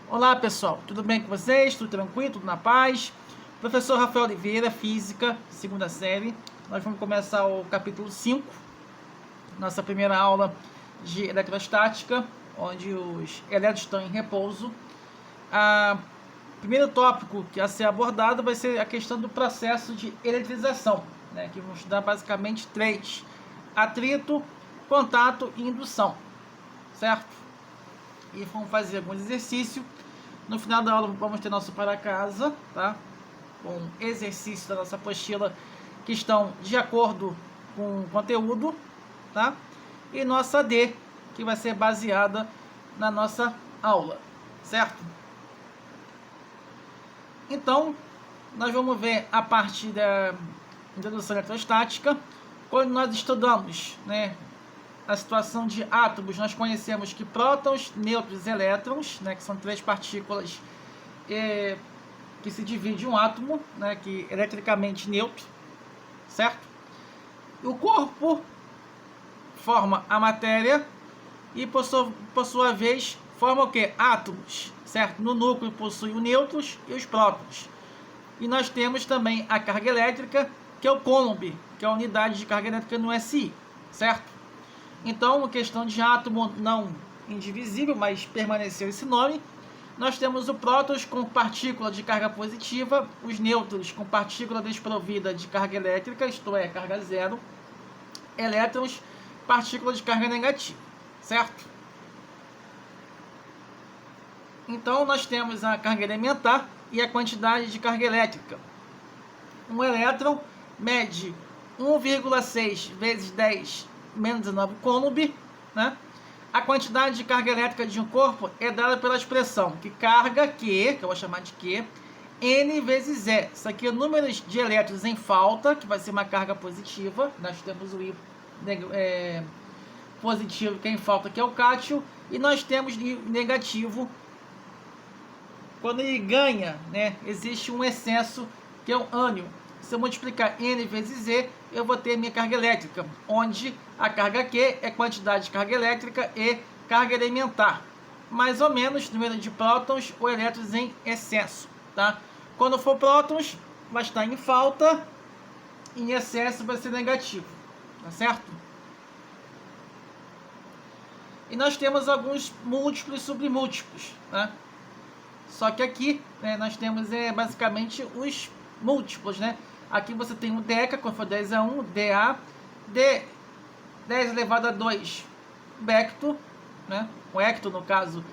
Olá pessoal, tudo bem com vocês? Tudo tranquilo? Tudo na paz? Professor Rafael Oliveira, Física, segunda série. Nós vamos começar o capítulo 5, nossa primeira aula de eletrostática, onde os elétrons estão em repouso. O primeiro tópico que a ser abordado vai ser a questão do processo de eletrização, né, que vamos estudar basicamente três: atrito, contato e indução, certo? E vamos fazer alguns exercícios. No final da aula vamos ter nosso para casa, tá? Com exercícios da nossa apostila que estão de acordo com o conteúdo, tá? E nossa D, que vai ser baseada na nossa aula, certo? Então, nós vamos ver a parte da introdução eletrostática. Quando nós estudamos, né, a situação de átomos, nós conhecemos que prótons, nêutrons e elétrons, né, que são três partículas que se divide um átomo, né, que é eletricamente neutro, certo? O corpo forma a matéria e, por sua vez, forma o que? Átomos, certo? No núcleo possui os nêutrons e os prótons. E nós temos também a carga elétrica, que é o Coulomb, que é a unidade de carga elétrica no SI, certo? Então, questão de átomo não indivisível, mas permaneceu esse nome. Nós temos o prótons com partícula de carga positiva, os nêutrons com partícula desprovida de carga elétrica, isto é, carga zero, elétrons, partícula de carga negativa, certo? Então, nós temos a carga elementar e a quantidade de carga elétrica. Um elétron mede 1,6 vezes 10 menos 19 Coulomb, né? A quantidade de carga elétrica de um corpo é dada pela expressão que carga Q, que eu vou chamar de Q, N vezes E. Isso aqui é o número de elétrons em falta, que vai ser uma carga positiva. Nós temos o I positivo, que é em falta, que é o cátion, e nós temos I negativo. Quando ele ganha, né, existe um excesso, que é o ânion. Se eu multiplicar N vezes E, eu vou ter minha carga elétrica, onde a carga Q é quantidade de carga elétrica e carga elementar. Mais ou menos número de prótons ou elétrons em excesso, tá? Quando for prótons, vai estar em falta, em excesso vai ser negativo, tá certo? E nós temos alguns múltiplos e submúltiplos, né? Só que aqui, né, nós temos basicamente os múltiplos, né? Aqui você tem um deca, quando for 10 a 1, DA, 10 elevado a 2, becto, né? O hecto, no caso,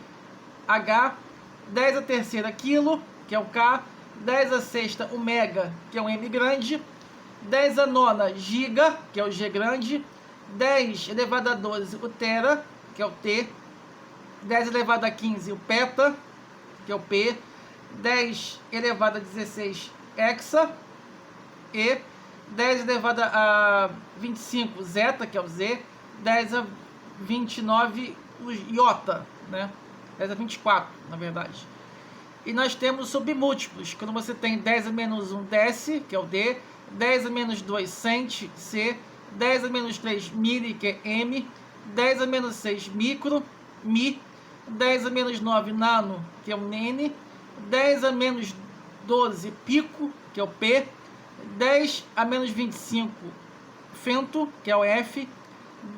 H, 10 a terceira quilo, que é o K, 10 a sexta o mega, que é o M grande, 10 a nona giga, que é o G grande, 10 elevado a 12 o tera, que é o T, 10 elevado a 15 o peta, que é o P, 10 elevado a 16 hexa, e 10 elevado a 25 zeta, que é o Z, 10 a 29 o iota, né? 10 a 24, na verdade. E nós temos submúltiplos, quando você tem 10 a menos 1 dec, que é o D, 10 a menos 2 cent, C, 10 a menos 3 milli, que é M, 10 a menos 6 micro, Mi, 10 a menos 9 nano, que é o N, 10 a menos 12 pico, que é o P, 10 a menos 25 femto, que é o F,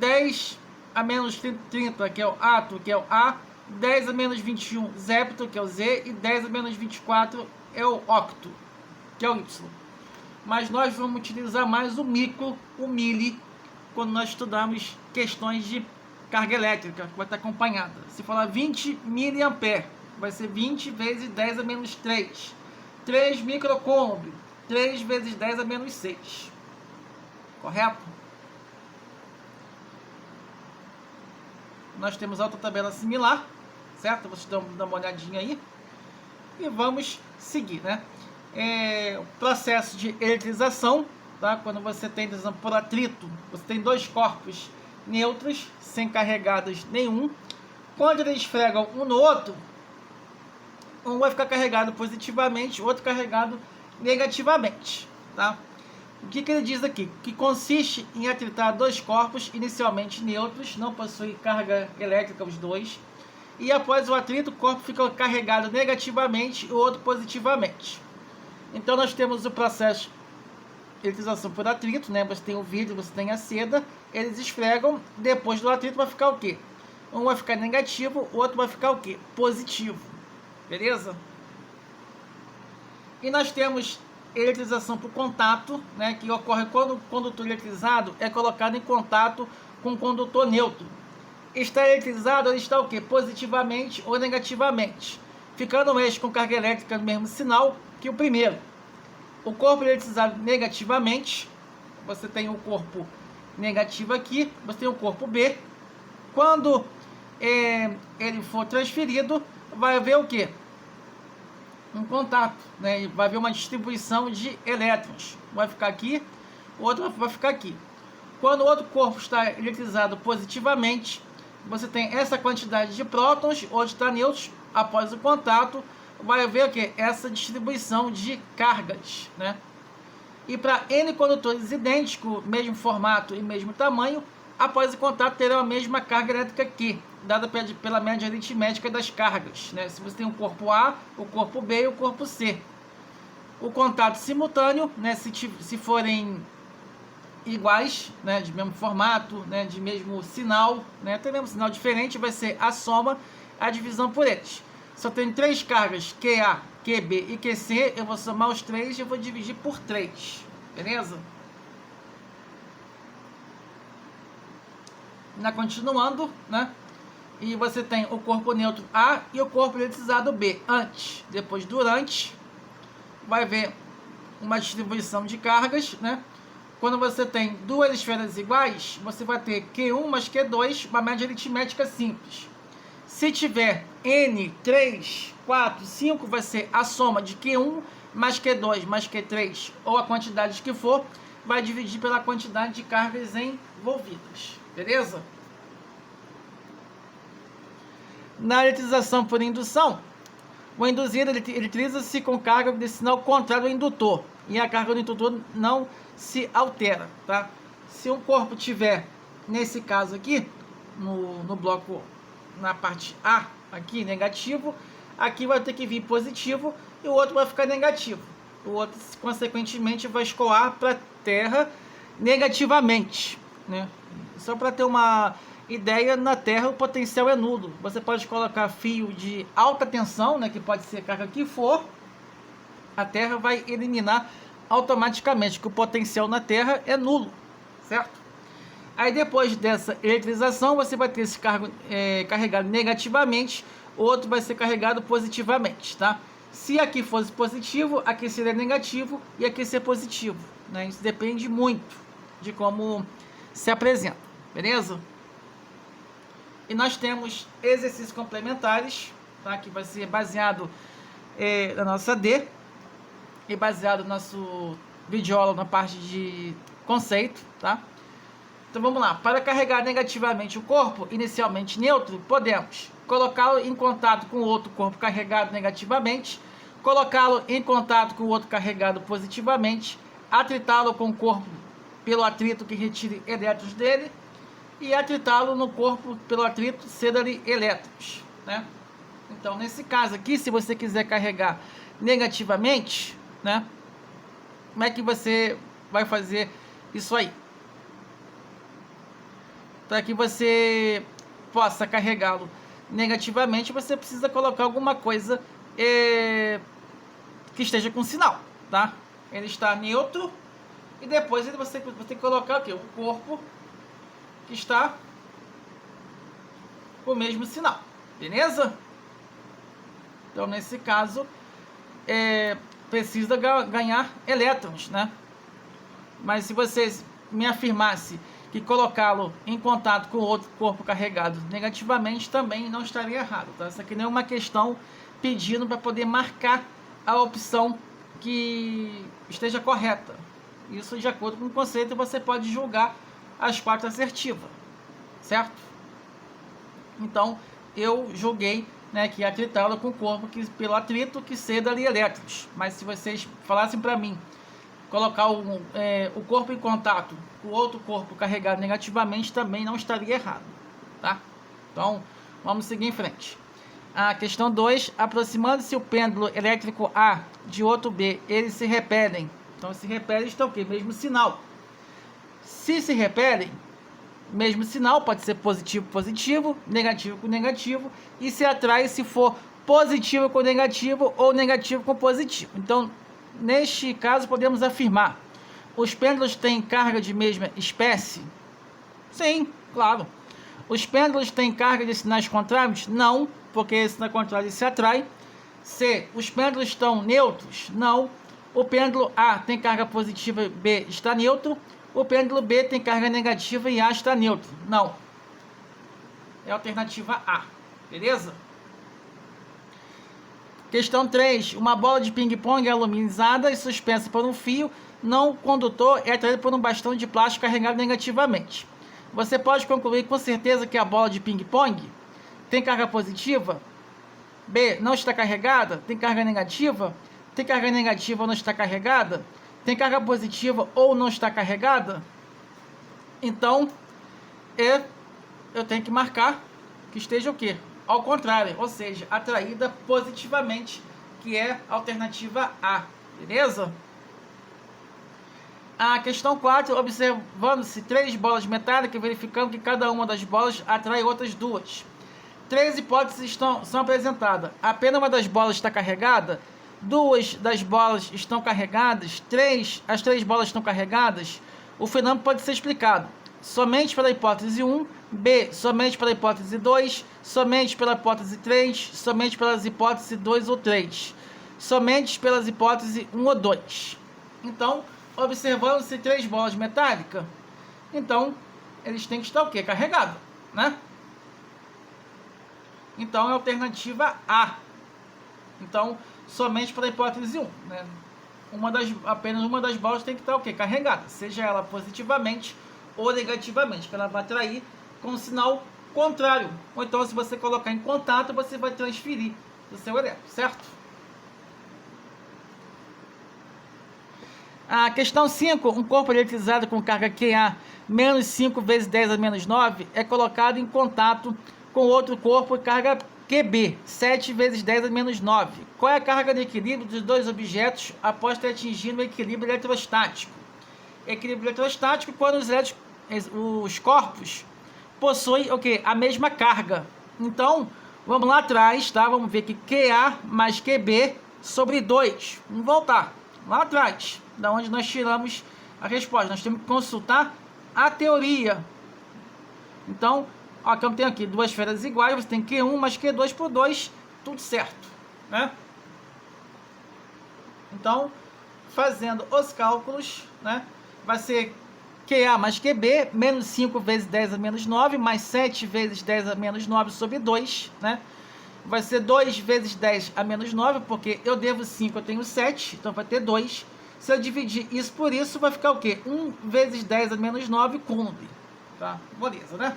10 a menos 30, que é o ato, que é o A, 10 a menos 21 zepto, que é o Z, e 10 a menos 24 é o octo, que é o Y. Mas nós vamos utilizar mais o micro, o milli, quando nós estudarmos questões de carga elétrica, que vai estar acompanhada. Se falar 20 miliampere, vai ser 20 vezes 10 a menos 3. 3 microcoulomb, 3 vezes 10 a menos 6. Correto? Nós temos outra tabela similar, certo? Vocês dão uma olhadinha aí. E vamos seguir, né? O processo de eletrização, tá? Quando você tem, por exemplo, por atrito, você tem dois corpos neutros, sem carregados nenhum. Quando eles esfregam um no outro, um vai ficar carregado positivamente, o outro carregado negativamente, tá? O que ele diz aqui? Que consiste em atritar dois corpos inicialmente neutros, não possuem carga elétrica os dois, e após o atrito, o corpo fica carregado negativamente e o outro positivamente. Então nós temos o processo de eletrização por atrito, né? Você tem o vidro, você tem a seda, eles esfregam, depois do atrito vai ficar o quê? Um vai ficar negativo, o outro vai ficar o quê? Positivo. Beleza? E nós temos eletrização por contato, né, que ocorre quando o condutor eletrizado é colocado em contato com o condutor neutro. Está eletrizado, ele está o quê? Positivamente ou negativamente, ficando o eixo com carga elétrica no mesmo sinal que o primeiro. O corpo eletrizado negativamente, você tem o corpo negativo aqui, você tem o corpo B. Quando ele for transferido, vai haver o quê? Um contato, né? Vai haver uma distribuição de elétrons. Vai ficar aqui, o outro vai ficar aqui. Quando o outro corpo está eletrizado positivamente, você tem essa quantidade de prótons, outro está neutro. Após o contato, vai haver o quê? Essa distribuição de cargas, né? E para N condutores idênticos, mesmo formato e mesmo tamanho, após o contato terão a mesma carga elétrica Q, dada pela média aritmética das cargas, né? Se você tem o corpo A, o corpo B e o corpo C. O contato simultâneo, né? Se forem iguais, né? De mesmo formato, né? De mesmo sinal, né? Até mesmo sinal diferente, vai ser a soma, a divisão por eles. Se eu tenho 3 cargas, QA, QB e QC, eu vou somar os 3 e eu vou dividir por 3. Beleza? Continuando, né? E você tem o corpo neutro A e o corpo eletrizado B. Antes, depois durante, vai haver uma distribuição de cargas, né? Quando você tem duas esferas iguais, você vai ter Q1 mais Q2, uma média aritmética simples. Se tiver N, 3, 4, 5, vai ser a soma de Q1 mais Q2 mais Q3, ou a quantidade que for, vai dividir pela quantidade de cargas envolvidas. Beleza? Na eletrização por indução, o induzido eletriza-se com carga de sinal contrário ao indutor, e a carga do indutor não se altera, tá? Se um corpo tiver, nesse caso aqui, no bloco, na parte A, aqui, negativo, aqui vai ter que vir positivo e o outro vai ficar negativo. O outro, consequentemente, vai escoar para a Terra negativamente, né? Só para ter uma ideia, na Terra o potencial é nulo. Você pode colocar fio de alta tensão, né, que pode ser carga que for, a Terra vai eliminar automaticamente, que o potencial na Terra é nulo, certo? Aí depois dessa eletrização, você vai ter esse carregado negativamente, o outro vai ser carregado positivamente, tá? Se aqui fosse positivo, aqui seria negativo e aqui seria positivo, né? Isso depende muito de como se apresenta, beleza? E nós temos exercícios complementares, tá? Que vai ser baseado na nossa D e baseado no nosso videoaula na parte de conceito, tá? Então vamos lá. Para carregar negativamente o corpo, inicialmente neutro, podemos colocá-lo em contato com outro corpo carregado negativamente, colocá-lo em contato com o outro carregado positivamente, atritá-lo com o corpo pelo atrito que retire elétrons dele e atritá-lo no corpo pelo atrito, ceda-lhe elétrons, né? Então, nesse caso aqui, se você quiser carregar negativamente, né? Como é que você vai fazer isso aí? Para que você possa carregá-lo negativamente, você precisa colocar alguma coisa que esteja com sinal, tá? Ele está neutro e depois você tem que colocar o quê? Um corpo que está com o mesmo sinal, beleza? Então, nesse caso, precisa ganhar elétrons, né? Mas se você me afirmasse que colocá-lo em contato com outro corpo carregado negativamente, também não estaria errado, tá? Isso aqui não é uma questão pedindo para poder marcar a opção que esteja correta. Isso, de acordo com o conceito, você pode julgar as 4 assertivas, certo? Então, eu julguei, né, que atritá-lo com o corpo que, pelo atrito que ceda ali elétrons. Mas se vocês falassem para mim colocar o corpo em contato com outro corpo carregado negativamente, também não estaria errado, tá? Então, vamos seguir em frente. A questão 2, aproximando-se o pêndulo elétrico A de outro B, eles se repelem. Então, se repelem, estão o quê? Mesmo sinal. Se repelem, mesmo sinal, pode ser positivo com positivo, negativo com negativo, e se atrai se for positivo com negativo ou negativo com positivo. Então, neste caso, podemos afirmar: os pêndulos têm carga de mesma espécie? Sim, claro. Os pêndulos têm carga de sinais contrários? Não, porque esse sinal contrário se atrai. C. Os pêndulos estão neutros? Não. O pêndulo A tem carga positiva e B está neutro. O pêndulo B tem carga negativa e A está neutro. Não. É a alternativa A. Beleza? Questão 3. Uma bola de ping-pong é aluminizada e suspensa por um fio não condutor é atraída por um bastão de plástico carregado negativamente. Você pode concluir com certeza que a bola de ping-pong tem carga positiva? B. Não está carregada? Tem carga negativa? Tem carga negativa ou não está carregada? Tem carga positiva ou não está carregada? Então, eu tenho que marcar que esteja o quê? Ao contrário, ou seja, atraída positivamente, que é a alternativa A. Beleza? A questão 4, observando-se 3 bolas metálicas, verificando que cada uma das bolas atrai outras 2. 3 hipóteses são apresentadas. Apenas uma das bolas está carregada, 2 das bolas estão carregadas, as 3 bolas estão carregadas. O fenômeno pode ser explicado somente pela hipótese 1, B, somente pela hipótese 2, somente pela hipótese 3, somente pelas hipóteses 2 ou 3, somente pelas hipóteses 1 ou 2. Então, observando-se 3 bolas metálicas, então eles têm que estar o quê? Carregados, né? Então é a alternativa A. Então, somente pela hipótese 1, né? Apenas uma das bolas tem que estar o quê? Carregada, seja ela positivamente ou negativamente, que ela vai atrair com um sinal contrário. Ou então, se você colocar em contato, você vai transferir do seu elétron, certo? A questão 5, um corpo eletrizado com carga QA menos 5 vezes 10 a menos 9 é colocado em contato com outro corpo de carga QB, 7 vezes 10 a menos 9. Qual é a carga de equilíbrio dos dois objetos após ter atingido o equilíbrio eletrostático? Equilíbrio eletrostático quando os corpos possuem o quê? A mesma carga. Então, vamos lá atrás, tá? Vamos ver que QA mais QB sobre 2. Vamos voltar lá atrás, da onde nós tiramos a resposta. Nós temos que consultar a teoria. Então, ó, que eu tenho aqui 2 esferas iguais, você tem Q1 mais Q2 por 2, tudo certo, né? Então, fazendo os cálculos, né, vai ser QA mais QB, menos 5 vezes 10 a menos 9, mais 7 vezes 10 a menos 9 sobre 2, né? Vai ser 2 vezes 10 a menos 9, porque eu devo 5, eu tenho 7, então vai ter 2. Se eu dividir isso por isso, vai ficar o quê? 1 vezes 10 a menos 9 coulomb. Tá? Beleza, né?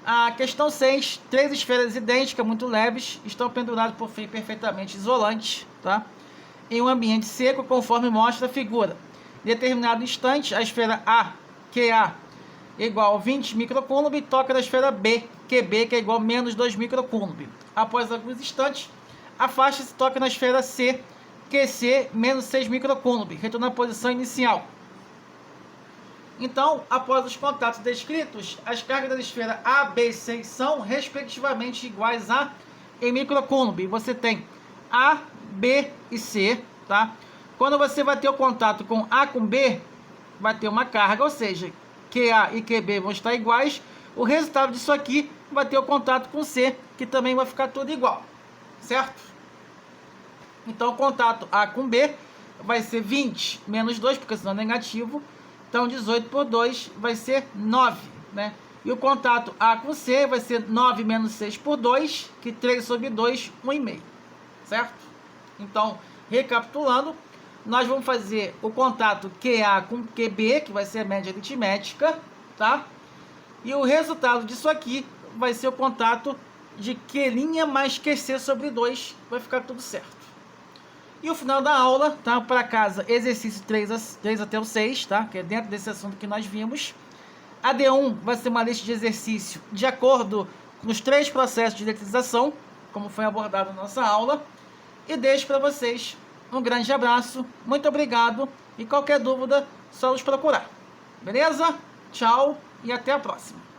A questão 6, 3 esferas idênticas, muito leves, estão penduradas por fio perfeitamente isolante, tá? Em um ambiente seco, conforme mostra a figura. Em determinado instante, a esfera A, QA, é igual a 20 microcoulomb, toca na esfera B, QB, que é igual a menos 2 microcoulomb. Após alguns instantes, afasta-se e toca na esfera C, QC, menos 6 microcoulomb, retorna à posição inicial. Então, após os contatos descritos, as cargas da esfera A, B e C são, respectivamente, iguais a em microcoulomb. Você tem A, B e C, tá? Quando você vai ter o contato com A com B, vai ter uma carga, ou seja, QA e QB vão estar iguais. O resultado disso aqui vai ter o contato com C, que também vai ficar tudo igual, certo? Então, o contato A com B vai ser 20 menos 2, porque senão é negativo. Então, 18 por 2 vai ser 9, né? E o contato A com C vai ser 9 menos 6 por 2, que 3 sobre 2, 1,5, certo? Então, recapitulando, nós vamos fazer o contato QA com QB, que vai ser a média aritmética, tá? E o resultado disso aqui vai ser o contato de Q' mais QC sobre 2, vai ficar tudo certo. E o final da aula, tá? Para casa, exercício 3 até o 6, tá? Que é dentro desse assunto que nós vimos. A D1 vai ser uma lista de exercício de acordo nos 3 processos de eletrização, como foi abordado na nossa aula. E deixo para vocês um grande abraço, muito obrigado, e qualquer dúvida, só nos procurar. Beleza? Tchau e até a próxima.